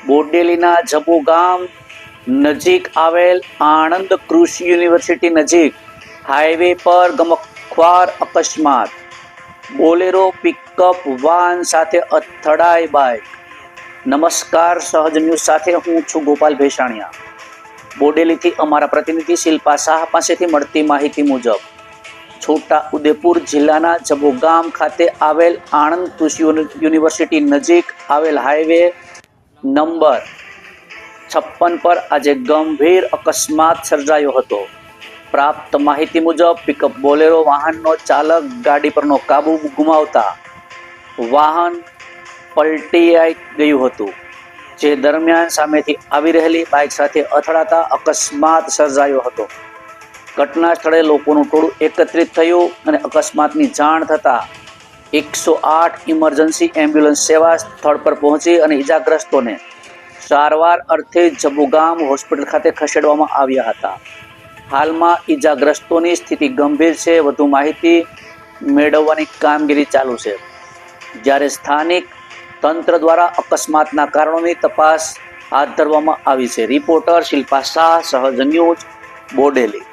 બોડેલીના જબુ ગામ નજીક આવેલ આણંદ કૃષિ યુનિવર્સિટી નજીક હાઈવે પર ગમખ્વાર અકસ્માત. બોલેરો પિકઅપ વાન સાથે અથડાઈ બાઇક. નમસ્કાર, સહજ ન્યૂઝ સાથે હું છું ગોપાલ ભેસાણિયા. બોડેલીથી અમારા પ્રતિનિધિ શિલ્પા શાહ પાસેથી મળતી માહિતી મુજબ છોટા ઉદેપુર જિલ્લાના જબુ ગામ ખાતે આવેલ આણંદ કૃષિ યુનિવર્સિટી નજીક આવેલ હાઈવે નંબર 56 પર આજે ગંભીર અકસ્માત સર્જાયો હતો. પ્રાપ્ત માહિતી મુજબ પિકઅપ બોલેરો વાહનનો ચાલક ગાડી પરનો કાબુ ગુમાવતા વાહન પલટી ગયું હતું, જે દરમિયાન સામેથી આવી રહેલી બાઇક સાથે અથડાતા અકસ્માત સર્જાયો હતો. ઘટના સ્થળે લોકોનું ટોળું એકત્રિત થયું અને અકસ્માતની જાણ થતાં 108 ઇમરજન્સી એમ્બ્યુલન્સ સેવા સ્થળ પર પહોંચી અને ઇજાગ્રસ્તોને સારવાર અર્થે જબુગામ હોસ્પિટલ ખાતે ખસેડવામાં આવ્યા હતા. હાલમાં ઇજાગ્રસ્તોની સ્થિતિ ગંભીર છે. વધુ માહિતી મેળવવાની કામગીરી ચાલુ છે, જ્યારે સ્થાનિક તંત્ર દ્વારા અકસ્માતના કારણોની તપાસ હાથ ધરવામાં આવી છે. રિપોર્ટર શિલ્પા શાહ, સહજ ન્યૂઝ, બોડેલી.